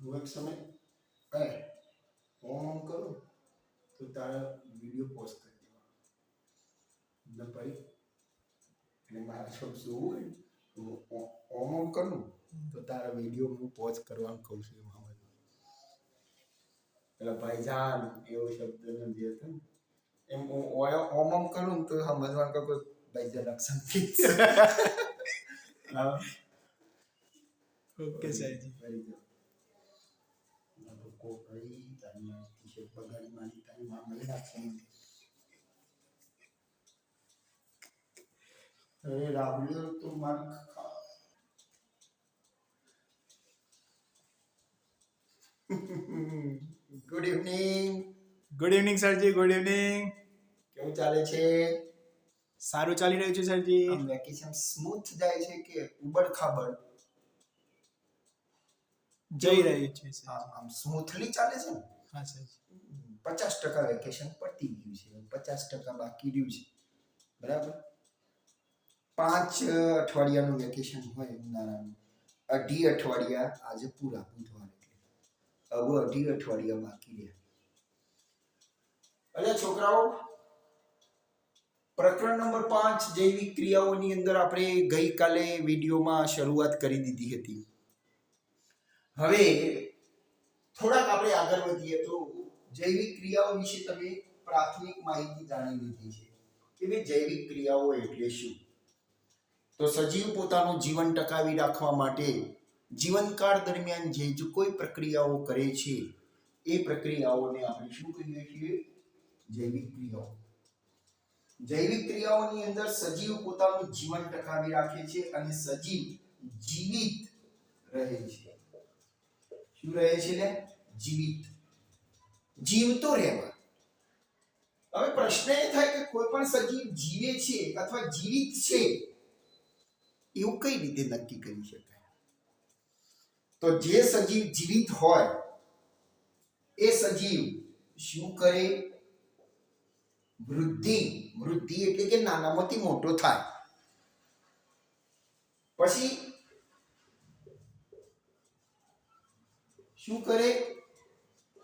હું એક સમય કહે ઓમ કરું તો તારા વિડીયો પોસ્ટ કરી દેવાનો એટલે ભાઈ એટલે મારે સબ જોવું હોય તો ઓમ કરું તો તારા વિડીયો હું પોસ્ટ કરવાનું કહું છું એમાં એટલે ભાઈ જાન એવો શબ્દ નથી હતો એમ ઓમ કરું તો સમજવાનું કે કોઈ ભાઈ જરાક સંકેત ઓકે સરજી લોકો કઈ તારી ટી-શર્ટ બગાડી મારી તારી માં મળી નાખશે અરે રાબડિયો તો માર ગુડ ઇવનિંગ સરજી ગુડ ઇવનિંગ કેવું ચાલે છે સારું ચાલી રહ્યું છે સરજી આમ વેકેશન સ્મૂથ જાય છે કે ઉબડ ખાબડ જઈ રહ્યું છે સર આમ સ્મૂથલી ચાલે છે ને હા સરજી 50% વેકેશન પતી ગયું છે 50% બાકી રહ્યું છે બરાબર 5 અઠવાડિયાનું વેકેશન હોય ઉનાળાનું 2.5 અઠવાડિયા આજે પૂરા બુધવાર એટલે હવે 2.5 અઠવાડિયા બાકી રહ્યા અરે છોકરાઓ પ્રકરણ નંબર 5 જૈવિક ક્રિયાઓની અંદર આપણે ગઈકાલે વિડીયોમાં શરૂઆત કરી દીધી હતી હવે થોડાક આપણે આગળ વધીએ તો જૈવિક ક્રિયાઓ વિશે તમે પ્રાથમિક માહિતી જાણી લીધી છે કે ભાઈ જૈવિક ક્રિયાઓ એટલે શું તો સજીવ પોતાનું જીવન ટકાવી રાખવા માટે જીવનકાળ દરમિયાન જે કોઈ પ્રક્રિયાઓ કરે છે એ પ્રક્રિયાઓને આપણે શું કહીએ છીએ જૈવિક ક્રિયાઓ જૈવિક ક્રિયાઓની અંદર સજીવ પોતાનું જીવન ટકાવી રાખે છે અને સજીવ જીવિત રહે છે શું રહે છે લે જીવિત જીવતો રહેવા હવે પ્રશ્ન એ થાય કે કોઈ પણ સજીવ જીવે છે અથવા જીવિત છે એવું કઈ રીતે નક્કી કરી શકાય તો જે સજીવ જીવિત હોય એ સજીવ શું કરે વૃદ્ધિ એટલે કે નાનામાંથી મોટો થાય પછી શું કરે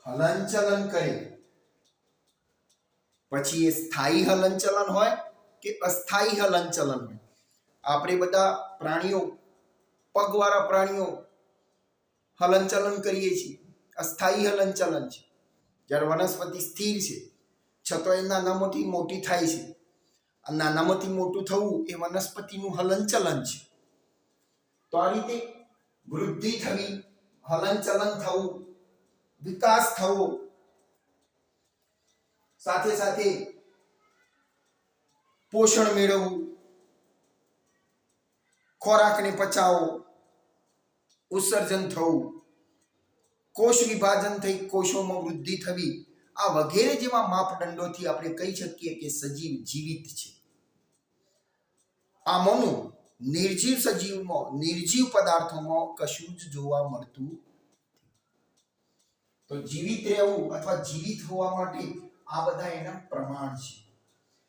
હલનચલન કરે પછી એ સ્થાયી હલનચલન હોય કે અસ્થાયી હલનચલન હોય આપણે બધા પ્રાણીઓ પગવાળા પ્રાણીઓ હલનચલન કરીએ છીએ અસ્થાયી હલનચલન છે જ્યારે વનસ્પતિ સ્થિર છે છતાં એ નાનામાંથી મોટી થાય છે આ નાનામાંથી મોટું થવું એ વનસ્પતિનું હલનચલન છે તો આ રીતે વૃદ્ધિ થવી હલનચલન થવું વિકાસ થવો સાથે સાથે પોષણ મેળવવું ખોરાકને પચાવવો ઉત્સર્જન થવું કોષ વિભાજન થઈ કોષોમાં વૃદ્ધિ થવી આ વગેરે જેવા માપદંડોથી આપણે કહી શકીએ કે સજીવ જીવિત છે આમાંનું નિર્જીવ સજીવમાં નિર્જીવ પદાર્થોમાં કશું જ જોવા મળતું તો જીવિત રહેવું અથવા જીવિત હોવા માટે આ બધા એના પ્રમાણ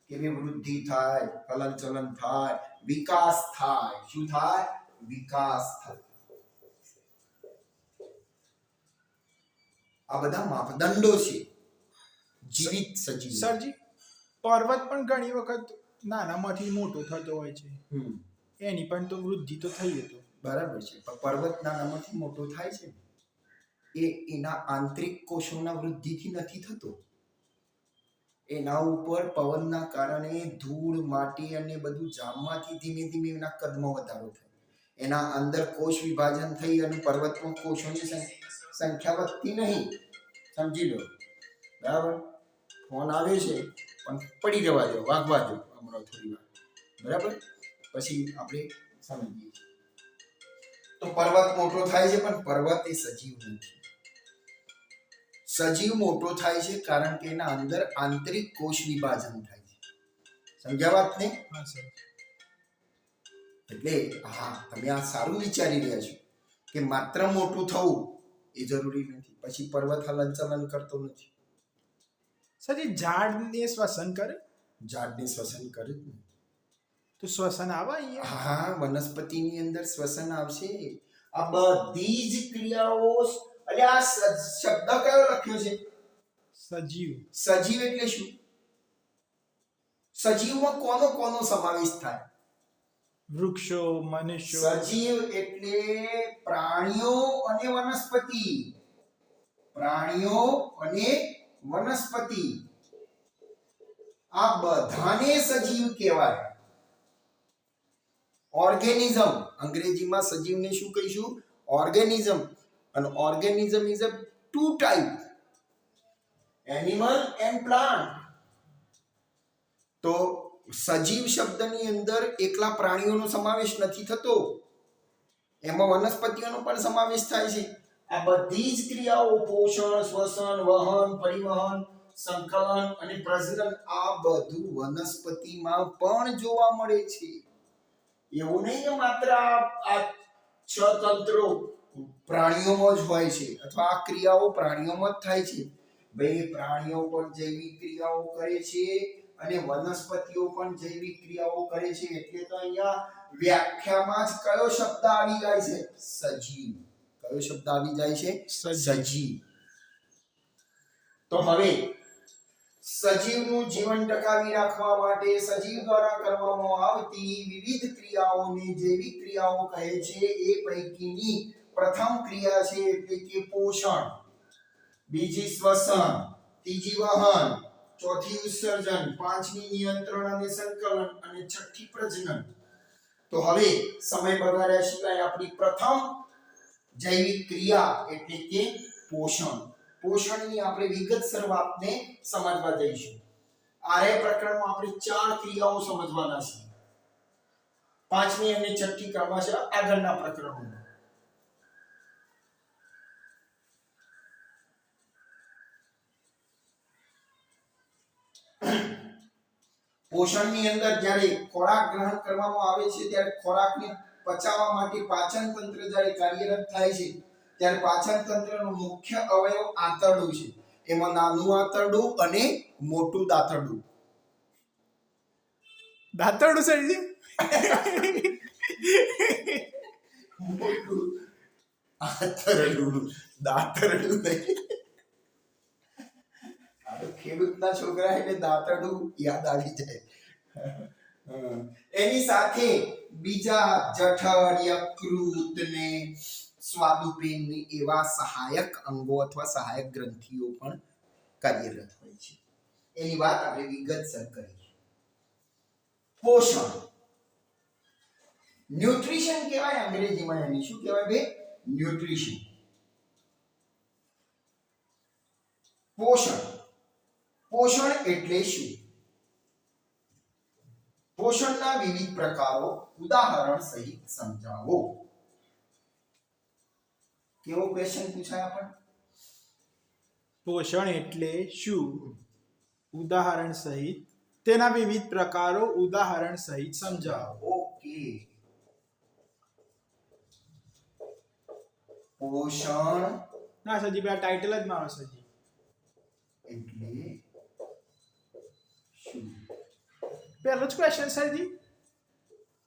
છે કે વૃદ્ધિ થાય હલનચલન થાય વિકાસ થાય શું થાય વિકાસ થાય આ બધા માપદંડો છે જીવિત સજીવ સરજી પર્વત પણ ઘણી વખત નાનામાંથી મોટો થતો હોય છે એની પણ તો વૃદ્ધિ તો થઈ હતો બરાબર છે પણ પર્વત નાનામાંથી મોટો થાય છે એ એના આંતરિક કોષોના વૃદ્ધિથી નથી થતો એના ઉપર પવનના કારણે ધૂળ માટી અને બધું જામમાંથી ધીમે ધીમે એના કદમાં વધારો થાય એના અંદર કોષ વિભાજન થઈ અને પર્વતમાં કોષોની સંખ્યા વધતી નહીં સમજી લો બરાબર ફોન આવે છે પણ પડી જવા દો વાગવા દો હમણાં થોડી વાર બરાબર પછી આપણે સમજીએ તો પર્વત મોટો થાય છે પણ પર્વત એ સજીવ નથી સજીવ મોટો થાય છે કારણ કે એના અંદર આંતરિક કોષ વિભાજન થાય છે સમજ્યા વાત ને હા સર એટલે હા તમે આ સારું વિચારી રહ્યા છો કે માત્ર મોટું થવું એ જરૂરી નથી પછી પર્વત હલનચલન કરતો નથી સરજી ઝાડને શ્વસન કરે ઝાડને શ્વસન કરે જ ને તો શ્વસન આવે અહીંયા હા વનસ્પતિની અંદર શ્વસન આવશે આ બધી જ ક્રિયાઓ એટલે આ શબ્દ કયો લખ્યો છે? સજીવ. સજીવ એટલે શું? સજીવમાં કોનો કોનો સમાવેશ થાય? વૃક્ષો, મનુષ્યો. સજીવ એટલે પ્રાણીઓ અને વનસ્પતિ. પ્રાણીઓ અને વનસ્પતિ આ બધાને સજીવ કહેવાય. ઓર્ગેનિઝમ, અંગ્રેજીમાં સજીવને શું કહીશું? ઓર્ગેનિઝમ. અને organism is a two type, animal and plant. તો સજીવ શબ્દની અંદર એકલા પ્રાણીઓનો સમાવેશ નથી થતો, એમાં વનસ્પતિઓનો પણ સમાવેશ થાય છે. આ બધી જ ક્રિયાઓ પોષણ, શ્વસન, વહન, પરિવહન, સંકલન અને પ્રજનન આ બધું વનસ્પતિમાં પણ જોવા મળે છે. એવું નહીં કે માત્ર આ છ તંત્રો પ્રાણીઓમાં જ હોય છે અથવા આ ક્રિયાઓ પ્રાણીઓમાં જ થાય છે. ભાઈ પ્રાણીઓ પણ જૈવિક ક્રિયાઓ કરે છે અને વનસ્પતિઓ પણ જૈવિક ક્રિયાઓ કરે છે. એટલે તો અહીંયા વ્યાખ્યામાં જ કયો શબ્દ આવી જાય છે? સજીવ. કયો શબ્દ આવી જાય છે? સજીવ. તો હવે સજીવનું જીવન ટકાવી રાખવા માટે સજીવ દ્વારા કરવામાં આવતી વિવિધ ક્રિયાઓને જૈવિક ક્રિયાઓ કહે છે. એ પૈકીની પ્રથમ ક્રિયા છે એટલે કે પોષણ, બીજી શ્વસન, ત્રીજી વહન, ચોથી ઉત્સર્જન, પાંચમી નિયંત્રણ અને સંકલન અને છઠ્ઠી પ્રજનન. તો હવે સમય બગાડ્યા સિવાય આપણી પ્રથમ જૈવિક ક્રિયા એટલે કે પોષણ. પોષણની આપણે વિગતસર વાતને સમજવા જઈશું. આર્ય પ્રકરણમાં આપણે 4 ક્રિયાઓ સમજવાના છે. પાંચમી અને છઠ્ઠી ક્રમશઃ આગળના પ્રકરણોમાં. પોષણની અંદર જ્યારે ખોરાક ગ્રહણ કરવામાં આવે છે ત્યારે ખોરાકને પચાવવા માટે પાચન તંત્ર જ્યારે કાર્યરત થાય છે ત્યારે પાચન તંત્રનો મુખ્ય અવયવ આંતરડું છે. એમાં નાનું આંતરડું અને મોટું દાંતરડું. દાંતરડું સરજી. મોટું આંતરડું, દાંતરડું નહીં. ખેડૂતના છોકરા એટલે દાંતરડું યાદ આવી જાય. એની સાથે બીજા જઠર, યકૃત ને સ્વાદુપિંડ એવા સહાયક અંગો અથવા સહાયક ગ્રંથિઓ પણ કાર્યરત હોય છે. એની વાત આપણે વિગતસર કરી. પોષણ, ન્યુટ્રિશન કહેવાય અંગ્રેજીમાં. એની શું કહેવાય બે? ન્યુટ્રિશન. પોષણ. પોષણ એટલે શું? પોષણના વિવિધ પ્રકારો ઉદાહરણ સહિત સમજાવો. કેવો ક્વેશ્ચન પૂછાય આપણને? પોષણ એટલે શું? ઉદાહરણ સહિત તેના વિવિધ પ્રકારો ઉદાહરણ સહિત સમજાવો. ઓકે. પોષણ ના સજી પેલા ટાઇટલ જ મારો સજી. એટલે શું? પહેલો જ ક્વેશ્ચન સજી.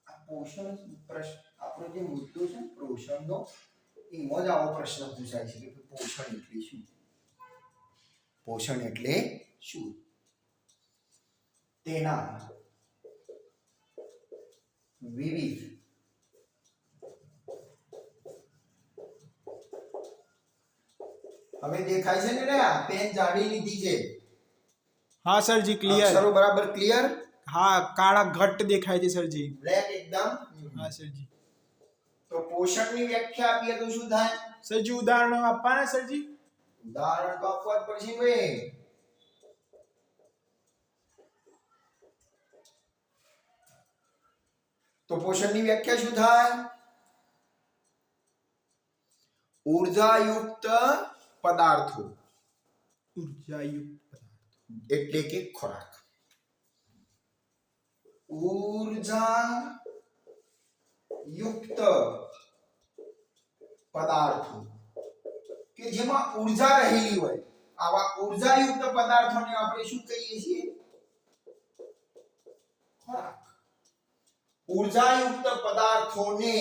આ પોષણ પ્રશ્ન આપણો જે મુદ્દો છે પોષણનો, એમાં જ આવો પ્રશ્ન પૂછાય છે કે પોષણ એટલે શું? પોષણ એટલે શું? તેના વિવિધ હવે દેખાય છે ને? આ પેન જાડી લીધી છે. હા સરજી ક્લિયર. અક્ષરો બરાબર ક્લિયર? હા કાળા ઘટ્ટ દેખાય છે સરજી. બ્લેક એકદમ. હા સરજી. તો પોષણની વ્યાખ્યા આપીએ તો શું થાય? સરજી ઉદાહરણો આપવાના સરજી. ઉદાહરણ તો આપવા જ પડશે ભાઈ. તો પોષણની વ્યાખ્યા શું થાય? ઉર્જાયુક્ત પદાર્થો ઉર્જાયુક્ત એટલે કે ખોરાક. ઉર્જા યુક્ત પદાર્થો કે જેમાં ઉર્જા રહેલી હોય, આવા ઉર્જાયુક્ત પદાર્થોને આપણે શું કહીએ છીએ? ખોરાક. ઉર્જાયુક્ત પદાર્થોને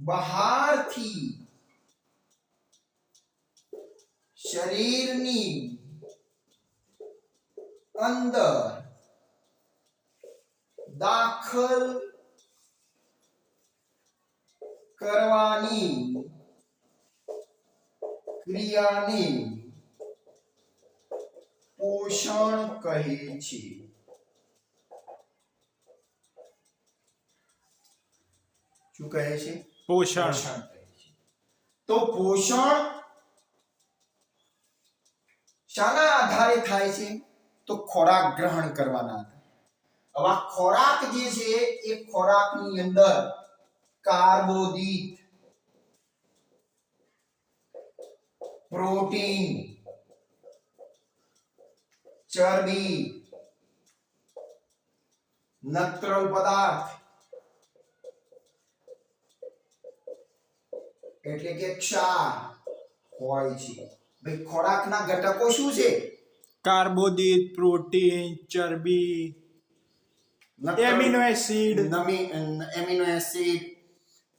બહારથી શરીરની અંદર દાખલ કરવાની ક્રિયાને પોષણ કહે છે. શું કહે છે? પોષણ. કહે છે. તો પોષણ શાના આધારે થાય છે? તો ખોરાક ગ્રહણ કરવાના આધારે. હવે આ ખોરાક જે છે એ ખોરાકની અંદર કાર્બોદિત, પ્રોટીન, ચરબી, નત્રલ પદાર્થ એટલે કે ક્ષાર હોય છે. ભાઈ ખોરાકના ઘટકો શું છે? કાર્બોદિત, પ્રોટીન, ચરબી, એમિનો એસિડ, એમિનો એસિડ,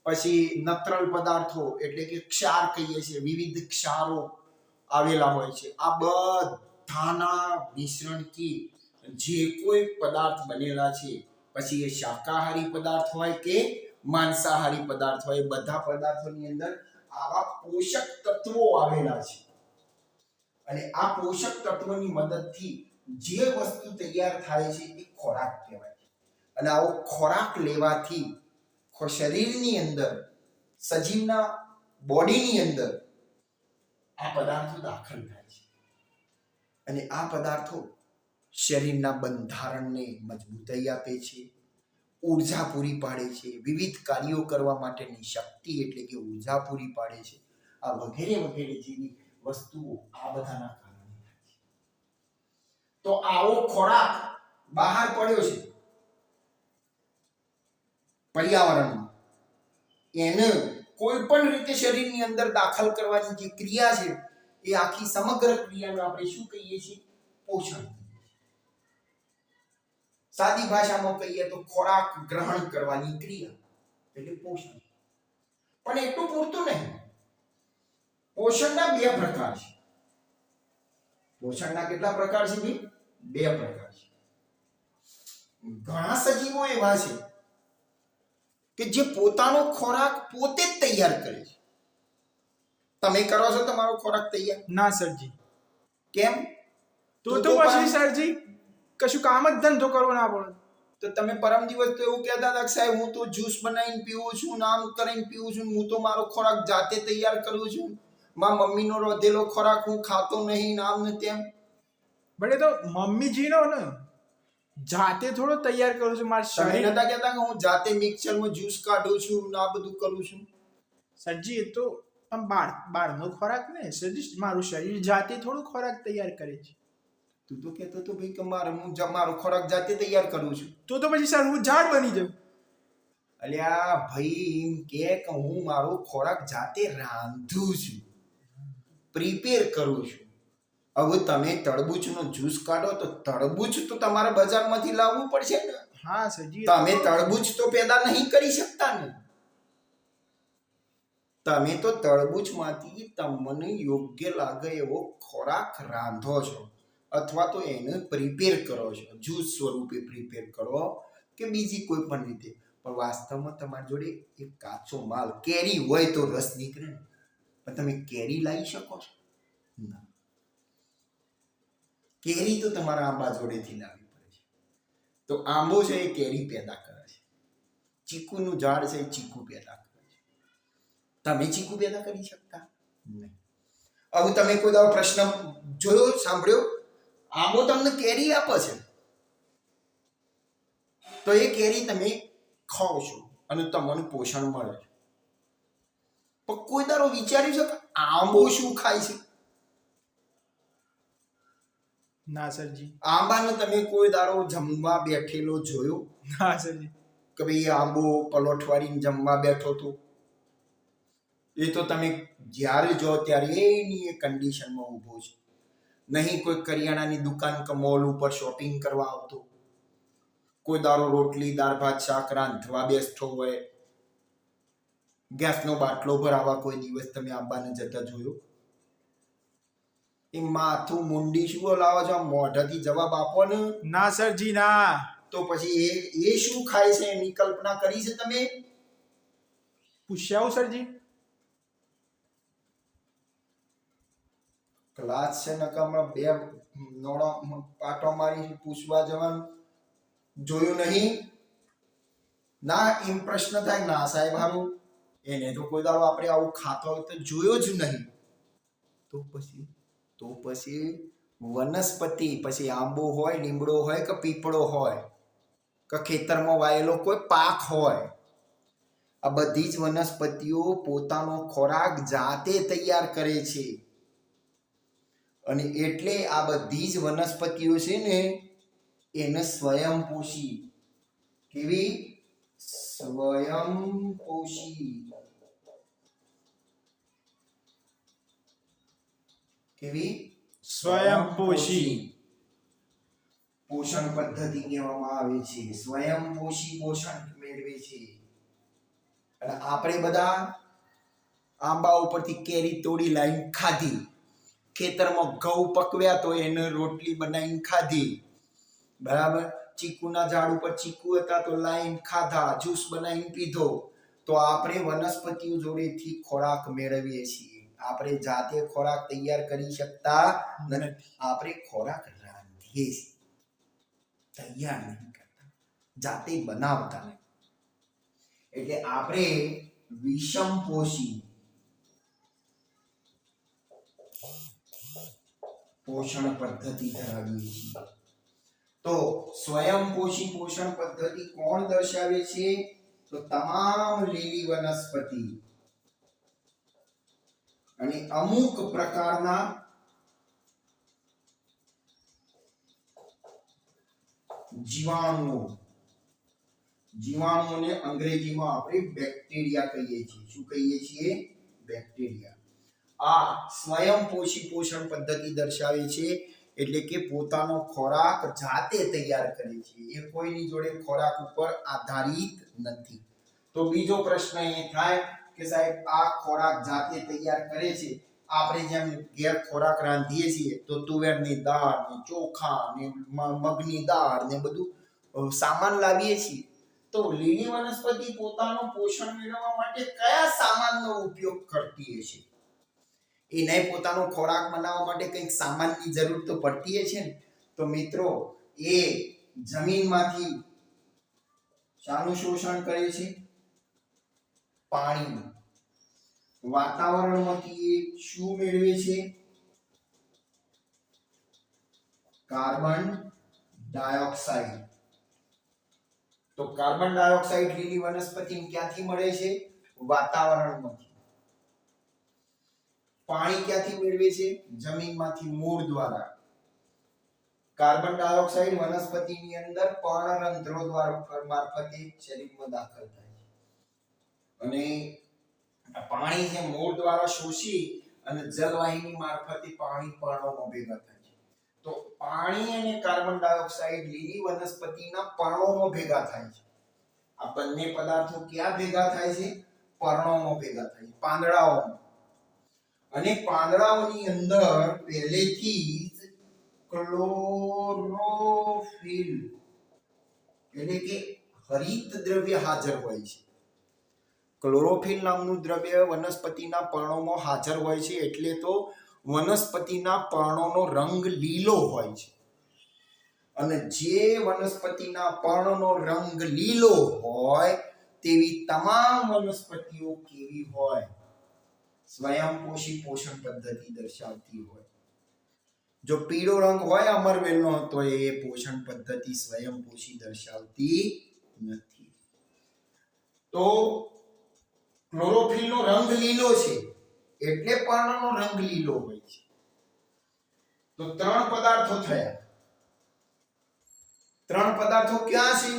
પછી નત્રલ પદાર્થો એટલે કે ક્ષાર કહીએ છીએ, વિવિધ ક્ષારો આવેલા હોય છે. આ બધાના મિશ્રણથી જે કોઈ પદાર્થ બનેલા છે, પછી એ શાકાહારી પદાર્થ હોય કે માંસાહારી પદાર્થ હોય, બધા પદાર્થોની અંદર આવા પોષક તત્વો આવેલા છે. અને આ પોષક તત્વોની મદદથી જે વસ્તુ તૈયાર થાય છે એ ખોરાક કહેવાય છે. અને આવો ખોરાક લેવાથી શરીરની અંદર, સજીવના બોડીની અંદર આ પદાર્થો દાખલ થાય છે. અને આ પદાર્થો શરીરના બંધારણને મજબૂતાઈ આપે છે, ઉર્જા પૂરી પાડે છે, વિવિધ કાર્યો કરવા માટેની શક્તિ એટલે કે ઉર્જા પૂરી પાડે છે. આ વગેરે વગેરે જેવી વસ્તુઓ આ બધાના કારણે થાય છે. તો આવો ખોરાક બહાર પડ્યો છે પર્યાવરણમાં, એને કોઈ પણ રીતે શરીરની અંદર દાખલ કરવાની જે ક્રિયા છે એ આખી સમગ્ર ક્રિયાને આપણે શું કહીએ છીએ? પોષણ. સાદી ભાષામાં કહીએ તો ખોરાક ગ્રહણ કરવાની ક્રિયા એટલે પોષણ. પણ એટલું પૂરતું નહીં. પોષણના બે પ્રકાર છે. પોષણના કેટલા પ્રકાર છે ભાઈ? બે પ્રકાર છે. ઘણા સજીવો એવા છે કે જે પોતાનો ખોરાક પોતે જ તૈયાર કરે છે. તમે કરો છો તમારો ખોરાક તૈયાર? ના સરજી. કેમ? તો પછી સરજી કશું કામ જ ધંધો કરવો ના પડે. તો તમે પરમ દિવસ તો એવું કહેતા હતા કે સાહેબ હું તો જ્યુસ બનાવીને પીવું છું, નામ કરીને પીવું છું, હું તો મારો ખોરાક જાતે તૈયાર કરું છું, મારા મમ્મીનો રોધેલો ખોરાક હું ખાતો નહીં, આમ ને તેમ. બટ એ તો મમ્મીજીનો ને, જાતે થોડો તૈયાર કરું છું મારા તમે શરીર. નતા કહેતા કે હું જાતે મિક્સરમાં જ્યુસ કાઢું છું ને આ બધું કરું છું? સરજી એ તો આમ બાળનો ખોરાક ને સરજી, મારું શરીર જાતે થોડો ખોરાક તૈયાર કરે છે. તું તો કહેતો હતો ભાઈ કે હું મારો ખોરાક જાતે તૈયાર કરું છું. તો પછી સર હું ઝાડ બની જાઉં. અલ્યા ભાઈ એમ કે હું મારો ખોરાક જાતે રાંધું છું, પ્રિપેર કરું છું. હવે તમે તરબૂચનો જ્યુસ કાઢો તો તરબૂચ તો તમારે બજારમાંથી લાવવું પડશે ને. હા સરજી. તમે તરબૂચ તો પેદા નહીં કરી શકતા ને. તમે તો તરબૂચમાંથી તમને યોગ્ય લાગે એવો ખોરાક રાંધો છો, અથવા તો એને પ્રિપેર કરો છો, જ્યુસ સ્વરૂપે પ્રિપેર કરો કે બીજી કોઈ પણ રીતે. પણ વાસ્તવમાં તમારી જોડે એક કાચો માલ કેરી હોય તો રસ નીકળે ને. પણ તમે કેરી લાવી શકો છો? ના. કેરી તો તમારા આંબા જોડેથી લાવવી પડે છે. તો આંબો છે એ કેરી પેદા કરે છે, ચીકુનું ઝાડ છે એ ચીકુ પેદા કરે છે. તમે ચીકુ પેદા કરી શકતા નહીં. હવે તમે કોઈ દાડો પ્રશ્ન જોયો, સાંભળ્યો? આંબો તમને કેરી આપે છે તો એ કેરી તમે ખાઓ છો અને તમને પોષણ મળે છે. પણ કોઈ દાડો વિચાર્યું છે કે આંબો શું ખાય છે? ના સરજી. આંબાને તમે કોઈ દાડો જમવા બેઠેલો જોયો? ના સરજી. કે ભાઈ આંબો પલોઠવાડીને જમવા બેઠો હતો? એ તો તમે જ્યારે જો ત્યારે એની એ કન્ડિશનમાં ઊભો છે. નહીં કોઈ કરિયાણાની દુકાન કે મોલ ઉપર શોપિંગ કરવા આવતો, કોઈ દાડો રોટલી દાળ ભાત શાક રાંધવા બેસતો હોય, ગેસનો બાટલો ભરાવા કોઈ દિવસ તમે આંબાને જતા જોયો? એ માથું મુંડી શું બોલાવો છો? મોઢાથી જવાબ આપો ને. ના સરજી ના. તો પછી એ શું ખાય છે એની કલ્પના કરી છે તમે? પૂછ્યા સરજી? ક્લાસ છે નકામમાં બે નોળો પાટો મારી પૂછવા જવાનું જોયું નહીં? ના એમ પ્રશ્ન થાય ના સાહેબ હારું એને તો કોઈ દાડો આપણે આવું ખાતો હોય તો જોયો જ નહીં. તો પછી વનસ્પતિ, પછી આંબો હોય, લીમડો હોય કે પીપળો હોય કે ખેતરમાં વાયેલો કોઈ પાક હોય, આ બધી જ વનસ્પતિઓ પોતાનો ખોરાક જાતે તૈયાર કરે છે. અને એટલે આ બધી જ વનસ્પતિઓ છે ને એને સ્વયંપોષી, કેવી? સ્વયંપોષી. કેવી? સ્વયંપોષી. પોષણ પદ્ધતિ કહેવામાં આવે છે. સ્વયંપોષી પોષણ મેળવે છે. અને આપણે બધા આંબા ઉપરથી કેરી તોડી લાવીને ખાધી, ખેતરમાં ઘઉં પકવ્યા તો એને રોટલી બનાવીને ખાધી, બરાબર? ચીકુના ઝાડ ઉપર ચીકુ હતા તો લાવીને ખાધા, જ્યુસ બનાવીને પીધો. તો આપણે વનસ્પતિઓ જોડેથી ખોરાક મેળવીએ છીએ. આપણે જાતે ખોરાક તૈયાર કરી શકતા નથી. આપણે ખોરાક રાંધીએ છીએ, તૈયાર નહીં કરતા, જાતે બનાવતા નહીં. એટલે આપણે વિષમપોષી પોષણ પદ્ધતિ ધરાવીએ છીએ. તો સ્વયંપોષી પોષણ પદ્ધતિ કોણ દર્શાવે છે? તો તમામ લીલી વનસ્પતિ અને અમુક પ્રકારના જીવાણુઓને અંગ્રેજીમાં આપણે બેક્ટેરિયા કહીએ છીએ. શું કહીએ છીએ? બેક્ટેરિયા. આ સ્વયંપોષી પોષણ પદ્ધતિ દર્શાવે છે. એટલે કે પોતાનો ખોરાક જાતે તૈયાર કરે છે. એ કોઈની જોડે ખોરાક ઉપર આધારિત નથી. તો બીજો પ્રશ્ન એ થાય કે સાહેબ આ ખોરાક જાતે તૈયાર કરે છે. આપણે જેમ ઘેર ખોરાક રાંધીએ છીએ તો તુવેરની દાળ ને ચોખા ને મગની દાળ ને બધું સામાન લાવીએ છીએ. તો લીલી વનસ્પતિ પોતાનું પોષણ મેળવવા માટે કયા સામાનનો ઉપયોગ કરતી હશે? એને પોતાનો ખોરાક બનાવવા માટે કંઈક સામાનની જરૂર તો પડતી છે ને. તો મિત્રો એ જમીનમાંથી શાનું શોષણ કરે છે? પાણી. વાતાવરણમાંથી એ શું મેળવે છે? Carbon dioxide. તો કાર્બન ડાયોક્સાઇડ લીલી વનસ્પતિને ક્યાંથી મળે છે? વાતાવરણમાંથી. પાણી ક્યાંથી મેળવે છે? જમીનમાંથી, મૂળ દ્વારા. કાર્બન ડાયોક્સાઇડ વનસ્પતિની અંદર પર્ણરંધ્રો દ્વારા મારફતે શરીરમાં દાખલ થાય છે. અને પાણી જે મૂળ દ્વારા શોષી અને જલવાહિની મારફતે પાણી પર્ણોમાં ભેગા થાય છે. તો પાણી અને કાર્બન ડાયોક્સાઇડ લીલી વનસ્પતિના પર્ણોમાં ભેગા થાય છે. આ બંને પદાર્થો ક્યાં ભેગા થાય છે? પર્ણોમાં ભેગા થાય છે, પાંદડાઓમાં. અને પાંદડાઓની અંદર પહેલેથી જ ક્લોરોફિલ એટલે કે હરિત દ્રવ્ય હાજર હોય છે. ક્લોરોફિલ નામનું દ્રવ્ય વનસ્પતિના પર્ણોમાં હાજર હોય છે. એટલે તો વનસ્પતિના પર્ણોનો રંગ લીલો હોય છે. અને જે વનસ્પતિના પર્ણનો રંગ લીલો હોય તેવી તમામ વનસ્પતિઓ કેવી હોય? સ્વયંપોષી પોષણ પદ્ધતિ દર્શાવતી હોય. જો પીળો રંગ હોય અમરવેલનો તો એ પોષણ પદ્ધતિ સ્વયંપોષી દર્શાવતી નથી. તો ક્લોરોફિલનો રંગ લીલો છે એટલે પર્ણનો રંગ લીલો હોય છે. તો ત્રણ પદાર્થો થયા. ત્રણ પદાર્થો ક્યાં છે?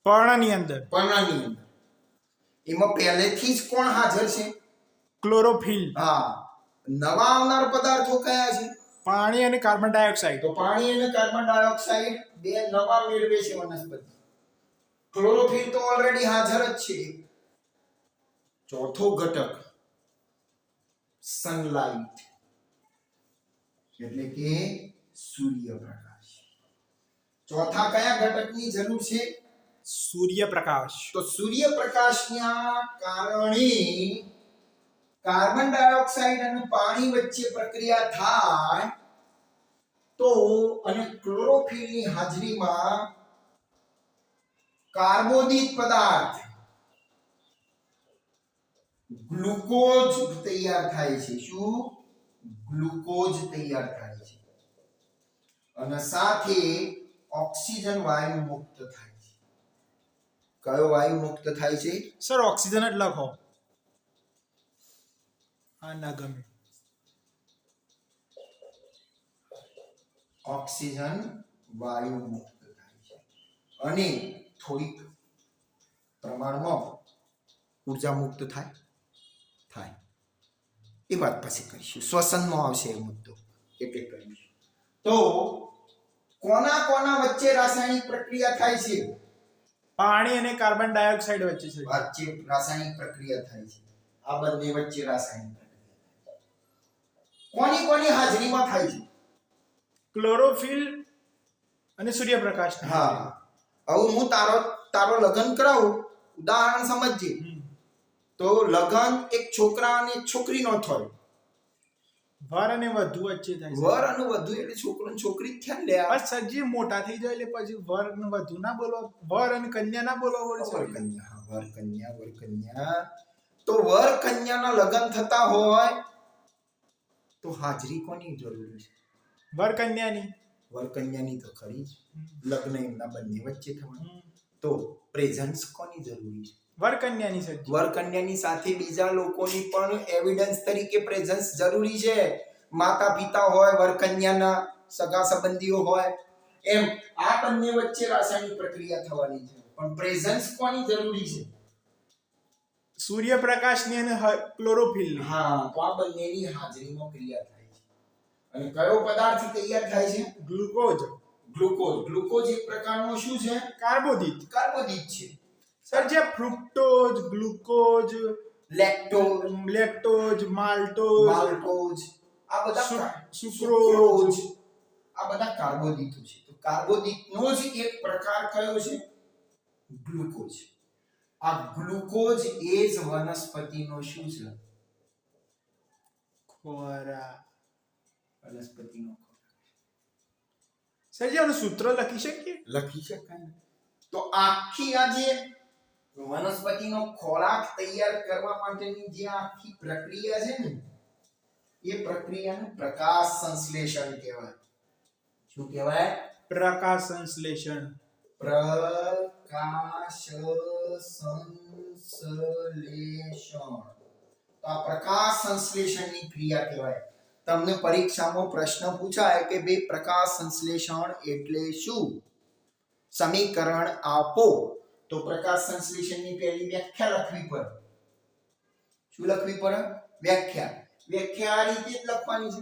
પર્ણની અંદર. પર્ણની અંદર. એમાં પહેલેથી જ કોણ હાજર છે? ક્લોરોફિલ. હા. નવા આવનાર પદાર્થો કયા છે? પાણી અને કાર્બન ડાયોક્સાઇડ. તો પાણી અને કાર્બન ડાયોક્સાઇડ બે નવા મેળવે છે વનસ્પતિ. ક્લોરોફિલ તો ઓલરેડી હાજર જ છે. ચોથો ઘટક સનલાઇટ. એટલે કે સૂર્યપ્રકાશ. ચોથા કયા ઘટકની જરૂર છે? સૂર્યપ્રકાશ. તો સૂર્યપ્રકાશના કારણે કાર્બન ડાયોક્સાઇડ અને પાણી વચ્ચે પ્રક્રિયા થાય તો અને ક્લોરોફિલની હાજરીમાં કાર્બોદિત પદાર્થ ગ્લુકોઝ તૈયાર થાય છે. શું? ગ્લુકોઝ તૈયાર થાય છે અને સાથે ઓક્સિજન વાયુ મુક્ત થાય છે. કયો વાયુ મુક્ત થાય છે? સર ઓક્સિજન જ લખો. હા ના ગમે. ઓક્સિજન વાયુ મુક્ત થાય છે અને થોડીક પ્રમાણમાં ઉર્જા મુક્ત થાય. એ વાત પછી કરીશું. શ્વસનમાં આવશે એ મુદ્દો એટલે કરીશું. તો કોના વચ્ચે રાસાયણિક પ્રક્રિયા થાય છે? પાણી અને કાર્બન ડાયોક્સાઇડ વચ્ચે છે. વચ્ચે રાસાયણિક પ્રક્રિયા થાય છે. આ બંને વચ્ચે રાસાયણિક પ્રક્રિયા થાય છે. કોની હાજરીમાં થાય છે? ક્લોરોફિલ અને સૂર્યપ્રકાશ. હા. હવે હું તારો લગન કરાવું, ઉદાહરણ સમજજે. તો લગન એક છોકરા અને છોકરીનો થાય. વર અને વધુ વચ્ચે થાય છે. વર અને વધુ એટલે છોકરો અને છોકરી જ થયા ને. બસ સજી મોટા થઈ જાય એટલે પછી વર અને વધુ ના બોલો, વર અને કન્યા ના બોલો. વર કન્યા. તો વર કન્યાના લગન થતા હોય તો હાજરી કોની જરૂરી છે? વર કન્યાની તો ખરી જ. લગ્ન એમના બંને વચ્ચે થવાનું. તો પ્રેઝન્સ કોની જરૂરી છે? વર કન્યાની સર. વર કન્યાની સાથે બીજા લોકોની પણ એવિડન્સ તરીકે પ્રેઝન્સ જરૂરી છે. માતા પિતા હોય, વર કન્યાના સગા સંબંધીઓ હોય, એમ આ બંને વચ્ચે રાસાયણિક પ્રક્રિયા થવાની છે. પણ પ્રેઝન્સ કોની જરૂરી છે? સૂર્યપ્રકાશની અને ક્લોરોફિલની. હા, તો આ બંનેની હાજરીમાં ક્રિયા થાય છે. અને કયો પદાર્થ તૈયાર થાય છે? ગ્લુકોઝ એક પ્રકારનો શું છે? કાર્બોદિત છે. સર જે ફ્રુક્ટોઝ, ગ્લુકોઝ, લેક્ટોઝ, માલ્ટોઝ, આ બધા સુક્રોઝ, આ બધા કાર્બોદિતો છે. તો કાર્બોદિતનો જ એક પ્રકાર કયો છે? ગ્લુકોઝ. આ ગ્લુકોઝ એ જ વનસ્પતિનો શું છે? ખોરાક. વનસ્પતિનો સર જે આનું સૂત્ર લખી શકીએ? લખી શકાય. તો આખી આ જે વનસ્પતિનો ખોરાક તૈયાર કરવા માટેની જે આખી પ્રક્રિયા છે ને, એ પ્રક્રિયાને પ્રકાશ સંશ્લેષણ કહેવાય. શું કહેવાય? પ્રકાશ સંશ્લેષણ. તો આ પ્રકાશ સંશ્લેષણની ક્રિયા કહેવાય. તમને પરીક્ષામાં પ્રશ્ન પૂછાય કે બે પ્રકાશ સંશ્લેષણ એટલે શું? સમીકરણ આપો. તો પ્રકાશ સંશ્લેષણની પહેલી વ્યાખ્યા લખવી પડે. શું લખવી પડે? વ્યાખ્યા આ રીતે જ લખવાની છે.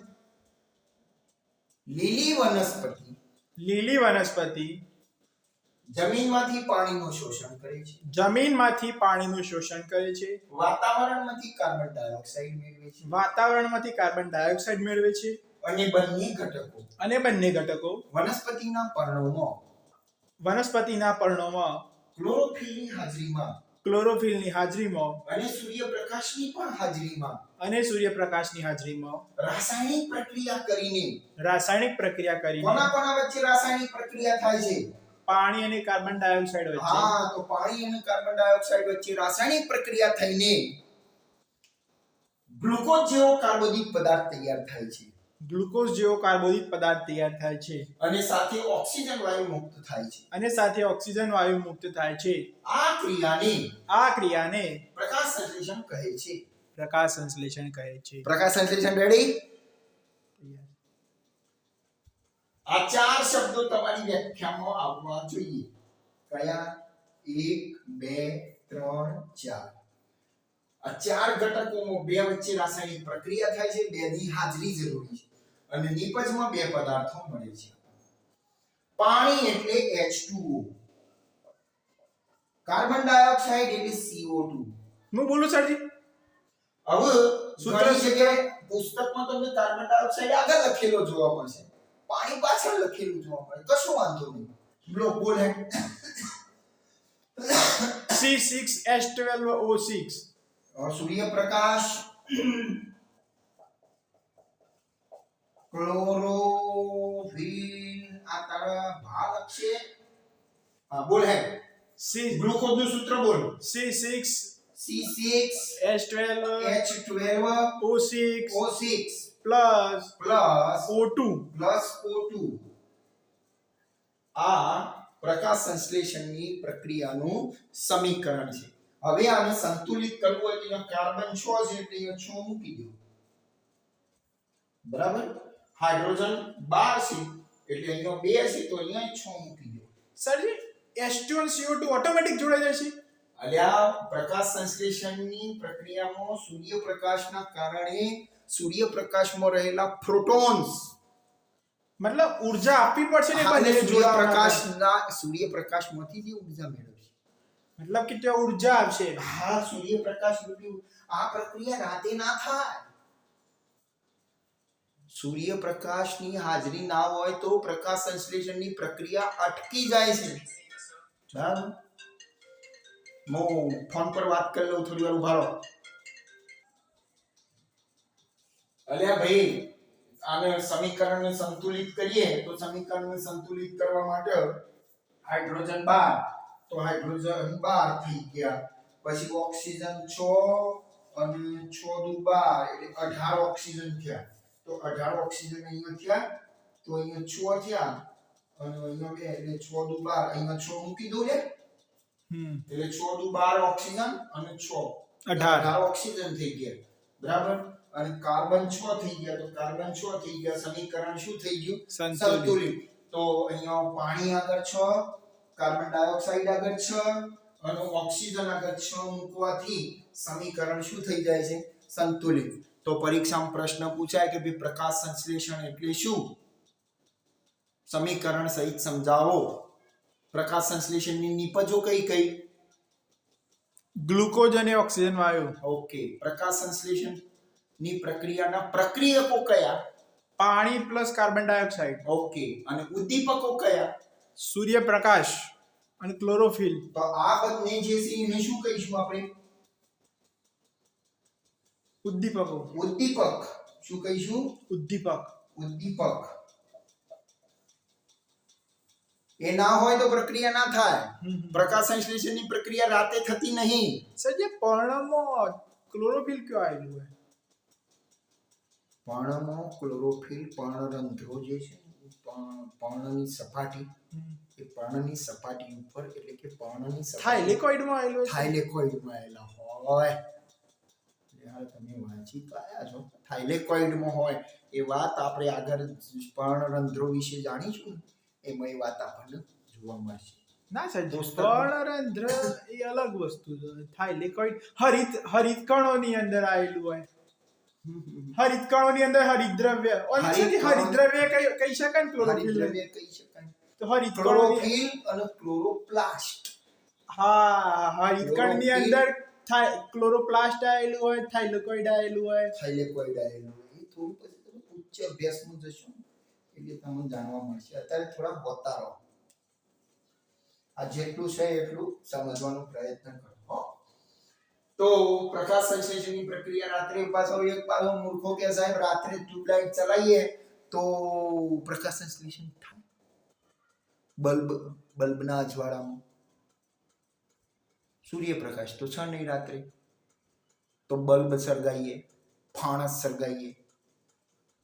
લીલી વનસ્પતિ જમીનમાંથી પાણીનું શોષણ કરે છે. વાતાવરણમાંથી કાર્બન ડાયોક્સાઇડ મેળવે છે. અને બંને ઘટકો વનસ્પતિના પર્ણોમાં ક્લોરોફિલની હાજરીમાં અને સૂર્યપ્રકાશની હાજરીમાં રાસાયણિક પ્રક્રિયા કરીને કોના વચ્ચે રાસાયણિક પ્રક્રિયા થાય છે? પાણી અને કાર્બન ડાયોક્સાઇડ વચ્ચે. હા, તો પાણી અને કાર્બન ડાયોક્સાઇડ વચ્ચે રાસાયણિક પ્રક્રિયા થઈને ગ્લુકોઝ જેવો કાર્બોદિત પદાર્થ તૈયાર થાય છે. અને સાથે ઓક્સિજન વાયુ મુક્ત થાય છે. આ ક્રિયાને પ્રકાશ સંશ્લેષણ કહે છે. પ્રકાશ સંશ્લેષણ રેડી? આ ચાર શબ્દો તમારી વ્યાખ્યામાં આવવા જોઈએ. કયા? 1 2 3 4. આ ચાર ઘટકોમાં બે વચ્ચે રાસાયણિક પ્રક્રિયા થાય છે. બેની હાજરી જરૂરી છે અને નિપજમાં બે પદાર્થો મળે છે. પાણી એટલે H2O, કાર્બન ડાયોક્સાઇડ એટલે CO2. હું બોલું સરજી? હવે ઘણી જગ્યાએ પુસ્તકમાં તમને કાર્બન ડાયોક્સાઇડ આગળ લખેલો જોવા મળશે, પાણી પાછળ લખેલું જોવા મળે, કશું વાંધો નહીં. બોલ હે C6H12O6. સૂર્યપ્રકાશ, ક્લોરોફિલ, આ તારા ભાગ છે. હા બોલ હે C ગ્લુકોઝ નું સૂત્ર બોલ. C6H12O6 C6H12O6 plus O2 આ પ્રકાશ સંશ્લેષણની પ્રક્રિયાનું સમીકરણ છે. હવે આને સંતુલિત કરવું હોય તો અહીંયા કાર્બન 6 છે એટલે અહીંયા 6 મૂકી દો. બરાબર. હાઇડ્રોજન 12 છે એટલે અહીંયા 2 છે તો અહીંયા 6 મૂકી દો. સરજી H2 અને CO2 ઓટોમેટિક જોડાઈ જશે. અલ્યા પ્રકાશ સંશ્લેષણની પ્રક્રિયામાં સૂર્યપ્રકાશના કારણે સૂર્યપ્રકાશમાં રહેલા પ્રોટોન્સ, મતલબ ઊર્જા આપવી પડશે ને અને બંને જોડાવા સૂર્યપ્રકાશમાંથી જે ઊર્જા મેળવશે. મતલબ કે ત્યાં ઊર્જા આવશે. હા સૂર્યપ્રકાશ રૂપી આ પ્રક્રિયા રાતે ના થાય. સૂર્યપ્રકાશની હાજરી ના હોય તો પ્રકાશ સંશ્લેષણની પ્રક્રિયા અટકી જાય છે. બરાબર. હું ફોન પર વાત કરી લઉં, થોડી વાર ઉભા રહો. અલ્યા ભાઈ આને સમીકરણને સંતુલિત કરીએ તો સમીકરણને સંતુલિત કરવા માટે હાઇડ્રોજન 12 તો હાઇડ્રોજન 12 થઈ ગયા, પછી ઓક્સિજન 6 અને 6 દુ 12 એટલે 18 ઓક્સિજન થયા. તો 18 ઓક્સિજન અહીંયા થયા તો અહીંયા 6 થયા અને અહીંયા 2 એટલે 6 દુ 12 અહીંયા 6 મૂકી દો લે. એટલે 6 દુ 12 ઓક્સિજન અને 6 18 ઓક્સિજન થઈ ગયા. બરાબર. અને કાર્બન 6 થઈ ગયા તો કાર્બન 6 થઈ ગયા. સમીકરણ શું થઈ ગયું? સંતુલિત. તો અહીંયા પાણી આગળ 6, કાર્બન ડાયોક્સાઇડ આગળ 6 અને ઓક્સિજન આગળ 6 મૂકવાથી સમીકરણ શું થઈ જાય છે? સંતુલિત. તો પરીક્ષામાં પ્રશ્ન પૂછાય કે ભાઈ પ્રકાશ સંશ્લેષણ એટલે શું? સમીકરણ સહિત સમજાવો. પ્રકાશ સંશ્લેષણની નિપજો કઈ કઈ? ગ્લુકોઝ અને ઓક્સિજન વાયુ. ઓકે. પ્રકાશ સંશ્લેષણ ની પ્રક્રિયાના પ્રક્રિયકો કયા? પાણી પ્લસ કાર્બન ડાયોક્સાઇડ. ઓકે. અને ઉદ્દીપકો કયા? સૂર્યપ્રકાશ અને ક્લોરોફિલ. તો આ બંને જે છે એને શું કહીશું આપણે? ઉદ્દીપકો. ઉદ્દીપક. શું કહીશું? ઉદ્દીપક. ઉદ્દીપક. એ ના હોય તો પ્રક્રિયા ના થાય. પ્રકાશ સંશ્લેષણની પ્રક્રિયા રાતે થતી નહીં. સર જે પર્ણમાં ક્લોરોફિલ ક્યાં આવેલું હોય? પર્ણમાં ક્લોરોફિલ પર્ણરંધ્રો જે છે પર્ણની સપાટી, એ પર્ણની સપાટી ઉપર એટલે કે પર્ણની થાઇલેકોઇડમાં આવેલું છે. થાઇલેકોઇડમાં આવેલા હોય. યાર તમે વાંચી તો આયા છો. થાઇલેકોઇડમાં હોય એ વાત આપણે આગળ પર્ણરંધ્રો વિશે જાણીશું એમાં એ વાત આપણને જોવા મળશે. ના સર પર્ણરંધ્ર એ અલગ વસ્તુ છે. થાઇલેકોઇડ હરિતકણોની અંદર આવેલું હોય. હરિતકણોની અંદર હરિતદ્રવ્ય હરિતદ્રવ્ય કહી શકાય ને ક્લોરોફિલ કહી શકાય. તો હરિતકણોની ક્લોરોફિલ અને ક્લોરોપ્લાસ્ટ. હા હરિતકણની અંદર ક્લોરોપ્લાસ્ટ આવેલું હોય, થાઇલેકોઇડ આવેલું હોય. થાઇલેકોઇડ આવેલું હોય. એ થોડું પછી તમે ઉચ્ચ અભ્યાસમાં જશો એટલે તમને જાણવા મળશે. અત્યારે થોડા હોતા રહો. આ જેટલું છે એટલું સમજવાનો પ્રયત્ન કરો. તો પ્રકાશ સંશ્લેષણની પ્રક્રિયા રાત્રે પાછો એક પાછો મૂર્ખો કે સાહેબ રાત્રે ટ્યુબલાઇટ ચલાવીએ તો પ્રકાશ સંશ્લેષણ થાય બલ્બના અજવાળામાં. સૂર્યપ્રકાશ તો છે નહીં રાત્રે, તો બલ્બ સળગાઈએ, ફાણસ સળગાઈએ,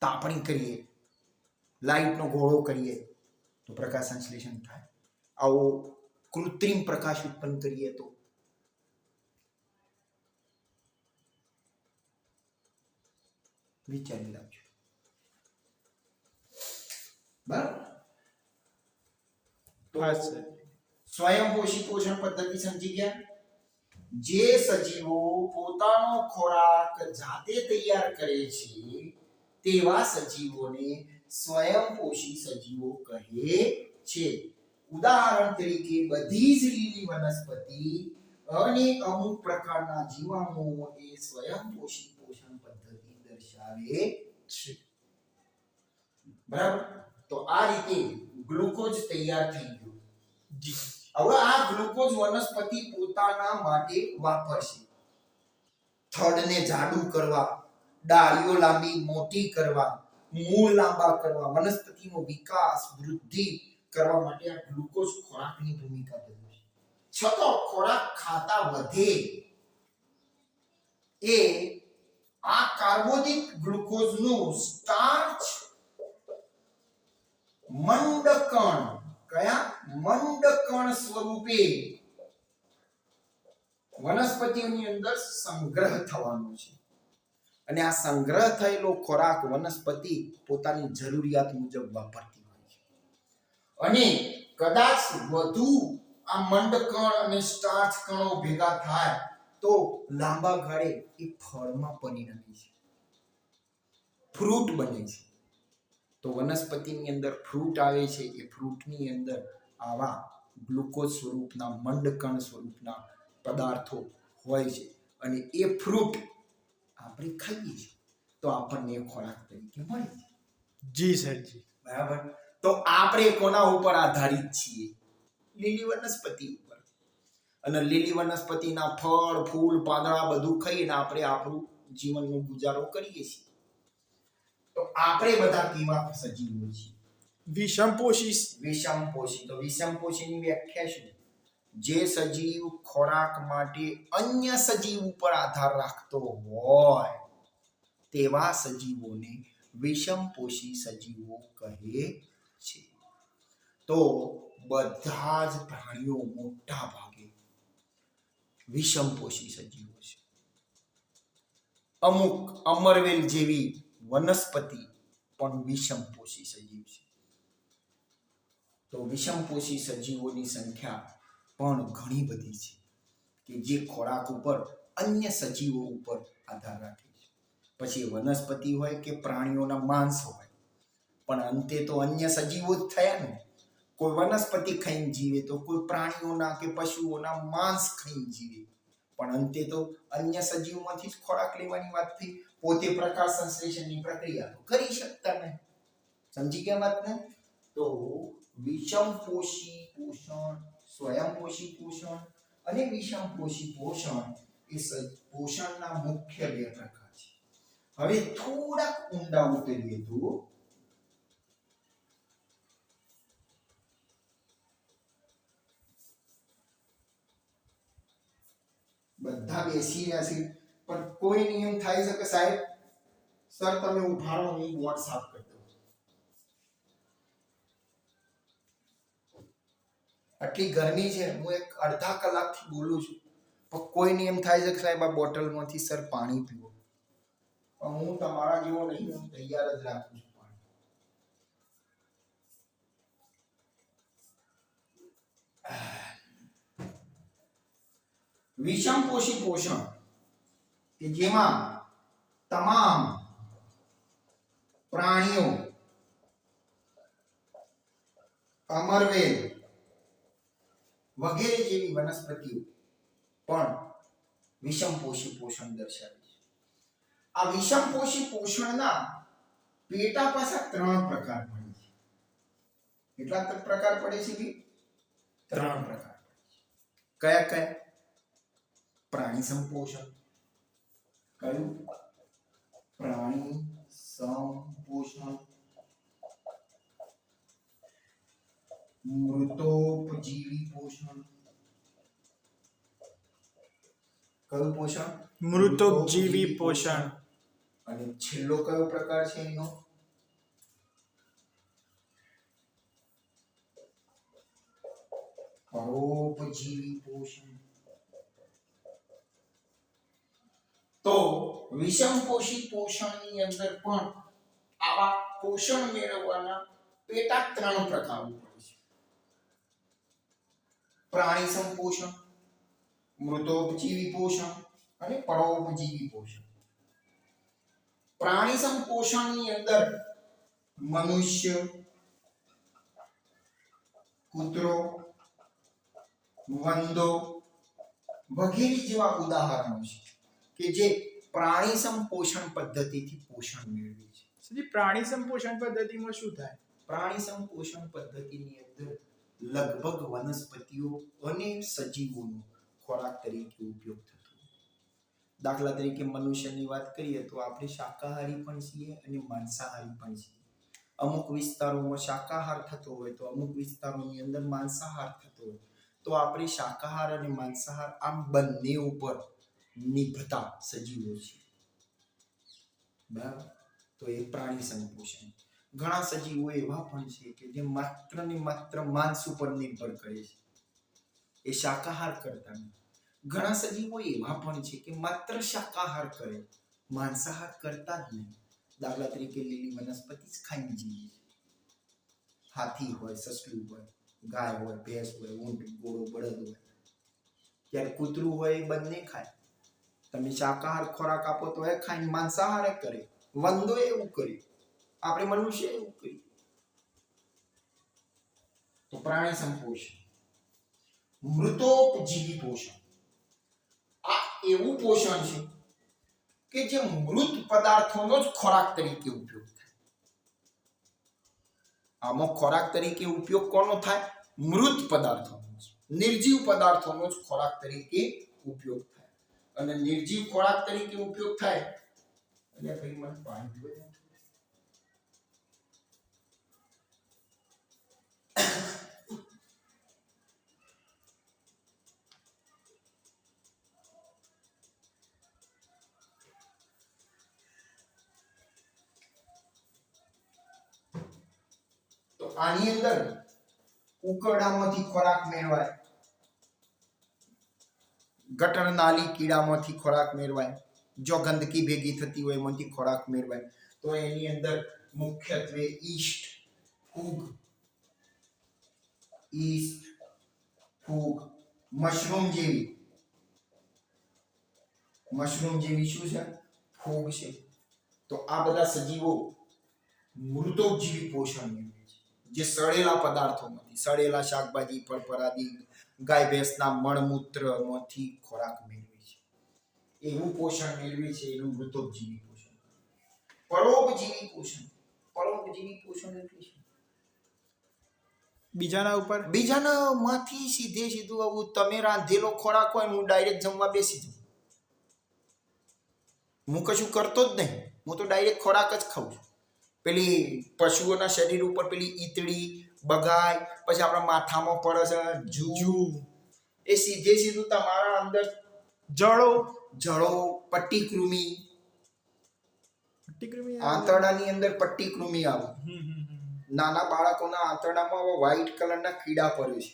તાપણી કરીએ, લાઇટનો ગોળો કરીએ તો પ્રકાશ સંશ્લેષણ થાય. આવો કૃત્રિમ પ્રકાશ ઉત્પન્ન કરીએ તો વિચારી લાવજો. બરાબર. તો સ્વયંપોષી પોષણ પદ્ધતિ સમજી ગયા. જે સજીવો પોતાનો ખોરાક જાતે તૈયાર કરે છે તેવા સજીવોને સ્વયંપોષી સજીવો કહે છે. ઉદાહરણ તરીકે બધી જ લીલી વનસ્પતિ અને અમુક પ્રકારના જીવાણુઓ એ સ્વયંપોષી પોષણ પદ્ધતિ દર્શાવે આવે છે. બરાબર? તો આ રીતે ગ્લુકોઝ તૈયાર થઈ ગયો. જી હવે આ ગ્લુકોઝ વનસ્પતિ પોતાના માટે વાપરશે. થડને જાડું કરવા, ડાળીઓ લાંબી મોટી કરવા, મૂળ લાંબા કરવા, વનસ્પતિનો વિકાસ વૃદ્ધિ કરવા માટે આ ગ્લુકોઝ ખોરાકની ભૂમિકા ભજવે છે. છતાં ખોરાક ખાતા વધે એ આ કાર્બોદિત ગ્લુકોઝનું સ્ટાર્ચ મંડકણ, કયા મંડકણ સ્વરૂપે વનસ્પતિઓની અંદર સંગ્રહ થવાનો છે. અને આ સંગ્રહ થયેલો ખોરાક વનસ્પતિ પોતાની જરૂરિયાત મુજબ વાપરતી હોય છે. અને કદાચ વધુ આ મંડકણ અને સ્ટાર્ચ કણો ભેગા થાય તો લાંબા ગાળે એ ફળમાં પરિણમે છે, ફ્રૂટ બને છે. તો વનસ્પતિની અંદર ફ્રૂટ આવે છે, એ ફ્રૂટની અંદર આવા ગ્લુકોઝ સ્વરૂપના મંડકણ સ્વરૂપના પદાર્થો હોય છે. અને એ ફ્રૂટ આપણે ખાઈએ છીએ તો આપણને ખોરાક તરીકે મળે છે. જી સરજી. બરાબર? તો આપણે કોના ઉપર આધારિત છીએ? લીલી વનસ્પતિ ઉપર. અને લીલી વનસ્પતિના ફળ, ફૂલ, પાંદડા બધું ખાઈને આપણે આપણું જીવનનો ગુજારો કરીએ છીએ. તો આપણે બધા કેવા સજીવો છીએ? વિષમપોષી. વિષમપોષી. તો વિષમપોષીની વ્યાખ્યા શું? જે સજીવ ખોરાક માટે અન્ય સજીવ ઉપર આધાર રાખતો હોય તેવા સજીવોને વિષમપોષી સજીવો કહે છે. તો બધા જ પ્રાણીઓ મોટા ભાગે વિષમપોષી સજીવો છે. અમુક અમરવેલ જેવી વનસ્પતિ પણ વિષમપોષી સજીવ છે. તો વિષમપોષી સજીવોની સંખ્યા પણ ઘણી બધી છે કે જે ખોરાક ઉપર અન્ય સજીવો ઉપર આધાર રાખે છે. પછી વનસ્પતિ હોય કે પ્રાણીઓના માંસ હોય, પણ અંતે તો અન્ય સજીવો જ થયા ને. કોઈ વનસ્પતિ ખાઈને જીવે તો કોઈ પ્રાણીઓના કે પશુઓના માંસ ખાઈને જીવે, પણ અંતે તો અન્ય સજીવોમાંથી જ ખોરાક લેવાની વાત થઈ. પોતે પ્રકાશ સંશ્લેષણની પ્રક્રિયા તો કરી શકતા નહીં. સમજી ગયા વાતને? તો વિષમપોષી પોષણ, સ્વયંપોષી પોષણ અને વિષમપોષી પોષણ એ પોષણના મુખ્ય બે પ્રકાર છે. હવે થોડાક ઊંડા ઉતરીએ તો બધા બેસી રહ્યા છે, પણ કોઈ નિયમ થાય છે કે સાહેબ સર તમે ઉભા રહો, હું બોર્ડ સાફ કરી દઉં. આટલી ગરમી છે, હું એક અડધા કલાકથી બોલું છું, પણ કોઈ નિયમ થાય છે કે સાહેબ આ બોટલમાંથી સર પાણી પીવો. પણ હું તમારા જેવો નહીં, હું તૈયાર જ રાખું છું પાણી. વિષમપોષી પોષણ કે જેમાં તમામ પ્રાણીઓ, અમરવેલ વગેરે જેવી વનસ્પતિઓ પણ વિષમપોષી પોષણ દર્શાવે છે. આ વિષમપોષી પોષણના પેટા પાછા 3 પ્રકાર પડે છે. કેટલા પ્રકાર પડે છે? 3 પ્રકાર. કયા કયા? પ્રાણી સંપોષણ. કયું? પ્રાણી સંપોષણ. મૃતોપજીવી પોષણ. કયું પોષણ? મૃતોપજીવી પોષણ. અને છેલ્લો કયો પ્રકાર છે એનો? પરોપજીવી પોષણ. તો વિષમપોષી પોષણની અંદર પણ આવા પોષણ મેળવવાના પેટા 3 પ્રકારો પડે છે. પ્રાણી સંપોષણ, મૃતોપજીવી પોષણ અને પરોપજીવી પોષણ. પ્રાણી સંપોષણની અંદર મનુષ્ય, કૂતરો, વંદો વગેરે જેવા ઉદાહરણો છે કે જે પ્રાણી સંપોષણ પદ્ધતિથી પોષણ મેળવે છે. સરજી પ્રાણી સંપોષણ પદ્ધતિમાં શું થાય? પ્રાણી સંપોષણ પદ્ધતિની અંદર લગભગ વનસ્પતિઓ અને સજીવોનો ખોરાક તરીકે ઉપયોગ થતો હોય. દાખલા તરીકે મનુષ્યની વાત કરીએ તો આપણે શાકાહારી પણ છીએ અને માંસાહારી પણ છીએ. અમુક વિસ્તારોમાં શાકાહાર થતો હોય તો અમુક વિસ્તારોની અંદર માંસાહાર થતો હોય. તો આપણે શાકાહાર અને માંસાહાર આમ બંને ઉપર નિભતા સજીવો છે. બરાબર? તો એ પ્રાણી સંપોષણ. ઘણા સજીવો એવા પણ છે કે જે માત્ર ને માત્ર માંસ ઉપર નિર્ભર કરે છે, એ શાકાહાર કરતા નથી. ઘણા સજીવો એવા પણ છે કે માત્ર શાકાહાર કરે, માંસાહાર કરતા જ નહીં. દાખલા તરીકે લીલી વનસ્પતિ જ ખાઈને જીવે છે. હાથી હોય, સસલું હોય, ગાય હોય, ભેંસ હોય, ઊંટ, ઘોડો, બળદ હોય, ત્યારે કૂતરું હોય એ બંને ખાય. તમે શાકાહાર ખોરાક આપો તો એ ખાઈને માંસાહાર કરે. વંદો એવું કરે, આપણે મનુષ્ય એવું કરીએ. તો પ્રાણી સંપોષણ. મૃતોપજીવી પોષણ. આ એવું પોષણ છે કે જે મૃત પદાર્થોનો જ ખોરાક તરીકે ઉપયોગ થાય. આમાં ખોરાક તરીકે ઉપયોગ કોનો થાય? મૃત પદાર્થોનો, નિર્જીવ પદાર્થોનો જ ખોરાક તરીકે ઉપયોગ થાય. અને નિર્જીવ ખોરાક તરીકે ઉપયોગ થાય એટલે ભાઈ મને પાણી પીવું. તો આની અંદર ઉકરડામાંથી ખોરાક મેળવાય, ગટર નાલી કીડામાંથી ખોરાક મેળવાય, જો ગંદકી ભેગી થતી હોય એમાંથી ખોરાક મેળવાય. તો એની અંદર મુખ્યત્વે ઈસ્ટ, ફૂગ, મશરૂમ જેવી શું છે? ફૂગ છે. તો આ બધા સજીવો મૃતોપજીવી પોષણ મેળવે છે, જે સડેલા પદાર્થોમાંથી, સડેલા શાકભાજી, ફળફળાદી, ગાય ભેંસના મળમૂત્રમાંથી ખોરાક મેળવે છે. એવું પોષણ મેળવે છે એનું મૃતોપજીવી પોષણ. પરોપજીવી પોષણ. પરોપજીવી પોષણ એટલે શું? બીજાના માંથી સીધું આવું તમે રાંધેલો ખોરાક હોય હું ડાયરેક્ટ જમવા બેસી જાઉં. હું કશું કરતો જ નહીં, હું તો ડાયરેક્ટ ખોરાક જ ખાઉં છું. પેલી પશુઓના શરીર ઉપર પેલી ઈતળી, બગાય, પછી આપણા માથામાં પડે છે જૂ, એ સીધું તમારા અંદર જળો, પટ્ટીકૃમિ, આંતરડાની અંદર પટ્ટીકૃમિ આવે. નાના બાળકોના આંતરડામાં વ્હાઈટ કલરના કીડા પડે છે,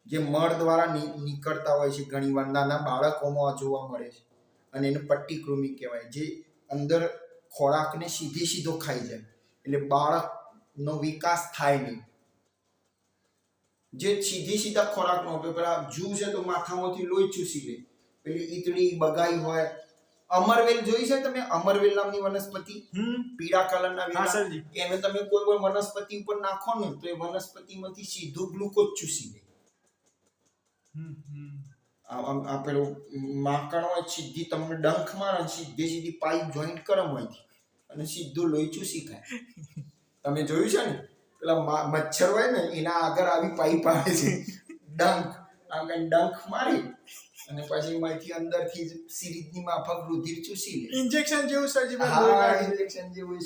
જે મળ દ્વારા નીકળતા હોય છે. ઘણીવાર નાના બાળકોમાં જોવા મળે છે અને એને પટ્ટીકૃમિ કહેવાય, જે અંદર ખોરાકને સીધો ખાઈ જાય એટલે બાળકનો વિકાસ થાય નહીં. જે સીધા ખોરાકનો ઉપયોગ, પેલા જૂ છે તો માથામાંથી લોહી ચૂસી લે. પેલી ઈતળી, બગાઈ હોય. અમરવેલ જોઈ છે તમે? અમરવેલ નામની વનસ્પતિ, પીળા કલરના વેલા, એને તમે કોઈ પણ વનસ્પતિ ઉપર નાખો ને તો એ વનસ્પતિમાંથી સીધું ગ્લુકોઝ ચૂસી લે. આ પેલું માકડ હોય, સીધી તમને ડંખ મારે, સીધી પાઇપ જોઈન્ટ કરે હોયથી અને સીધું લોહી ચૂસી ખાય. તમે જોયું છે ને? પેલા મચ્છર હોય ને એના આગળ આવી પાઇપ આવે છે, ડંખ મારી અને પછી એમાંથી અંદરથી સિરીજની માફક રુધિર ચૂસી લે. ઇન્જેક્શન જેવું સર્જી. હા, ઇન્જેક્શન જેવું.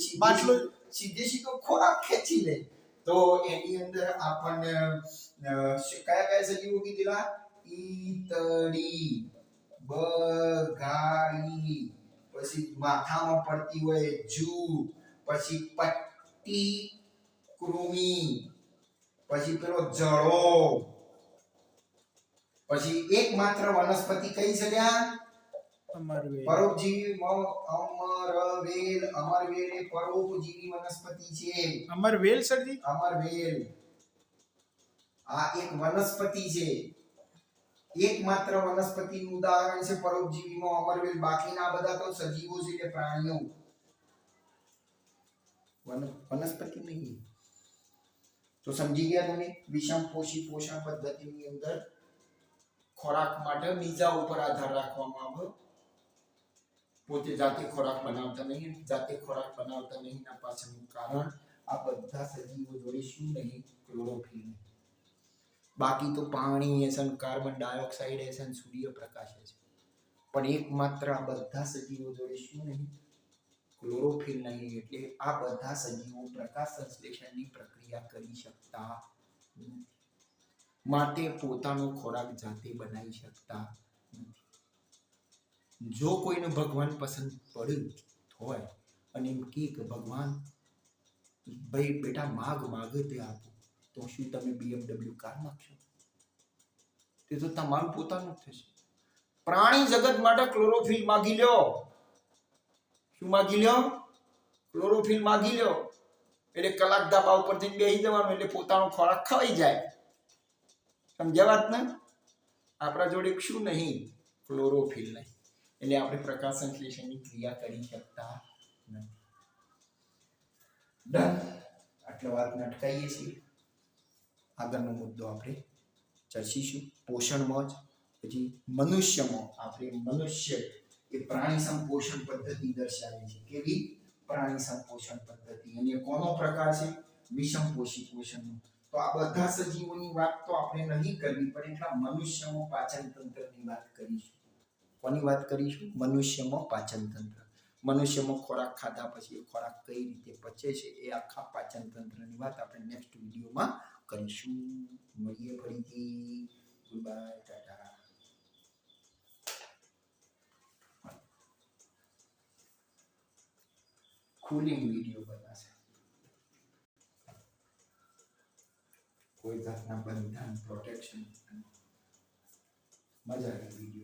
સીધો ખોરાક ખેંચી લે. તો એની અંદર આપણને કયા સજીવો કીધેલા? ઈતળી, બગાઈ, પછી માથામાં પડતી હોય જૂ, પછી પટ્ટી કૃમિ, પછી પેલો જળો, પછી એકમાત્ર વનસ્પતિ કઈ છે ત્યાં? પરોપજીવી. અમરવેલ એ પરોપજીવી વનસ્પતિ છે. અમરવેલ સરજી? અમરવેલ આ એક વનસ્પતિ છે, એકમાત્ર વનસ્પતિનું ઉદાહરણ છે પરોપજીવીમાં અમરવેલ. બાકીના બધા તો સજીવો છે કે પ્રાણીઓ, વનસ્પતિ નહીં. તો સમજી ગયા તમે? વિષમ પોષી પોષણ પદ્ધતિની અંદર ખોરાક માટે બીજા ઉપર આધાર રાખવામાં આવે પોતે જાતે ખોરાક બનાવતા નહીં. જાતે ખોરાક બનાવતા નહીં ના પાછળનું કારણ આ બધા સજીવો જોડે શું નહીં? ક્લોરોફિલ નહીં. બાકી તો પાણી હશે, કાર્બન ડાયોક્સાઇડ હશે, સૂર્યપ્રકાશ હશે, પણ એકમાત્ર આ બધા સજીવો જોડે શું નહીં? ક્લોરોફિલ નહીં. એટલે આ બધા સજીવો પ્રકાશ સંશ્લેષણની પ્રક્રિયા કરી શકતા નથી. માટે પોતાનો ખોરાક જાતે બનાવી શકતા નથી. જો કોઈને ભગવાન પસંદ પડ્યું હોય અને એમ કે ભગવાન ભાઈ બેટા માગે તે આપો, તો શું તમે BMW કાર માગશો? તે તો તમારું પોતાનું જ થશે. પ્રાણી જગત માટે ક્લોરોફિલ માગી લ્યો. શું માગી લ્યો? ક્લોરોફિલ માગી લ્યો. એટલે કલાક ધાબા ઉપર જઈને બેસી જવાનું, એટલે પોતાનો ખોરાક ખવાઈ જાય. સમજ્યા વાત ને? આપણા જોડે શું નહીં? ક્લોરોફિલ નહીં. એટલે આપણે પ્રકાશ સંશ્લેષણની ક્રિયા કરી શકતા નથી. ડન. આટલા વાતને અટકાઈએ છીએ. આગળનો મુદ્દો આપણે ચર્ચીશું પોષણમાં જ. પછી મનુષ્યમાં આપણે મનુષ્ય એ પ્રાણી સંપોષણ પદ્ધતિ દર્શાવે છે. કેવી? પ્રાણી સંપોષણ પદ્ધતિ. અને કોનો પ્રકાર છે? વિષમપોષી પોષણનો. તો આ બધા સજીવોની વાત તો આપણે નહીં કરવી, પણ એટલા મનુષ્યમાં પાચન તંત્રની વાત કરીશું. કોની વાત કરીશું? મનુષ્યમાં પાચન તંત્ર. મનુષ્યમાં ખોરાક ખાધા પછી એ ખોરાક કઈ રીતે પચે છે એ આખા પાચન તંત્રની વાત આપણે નેક્સ્ટ વિડીયોમાં કરીશું. મળીએ ફરીથી. Good bye, Tata. Cooling video બનાવશે. કોઈ જાતના બંધન પ્રોટેક્શન મજા આવે વિડીયો.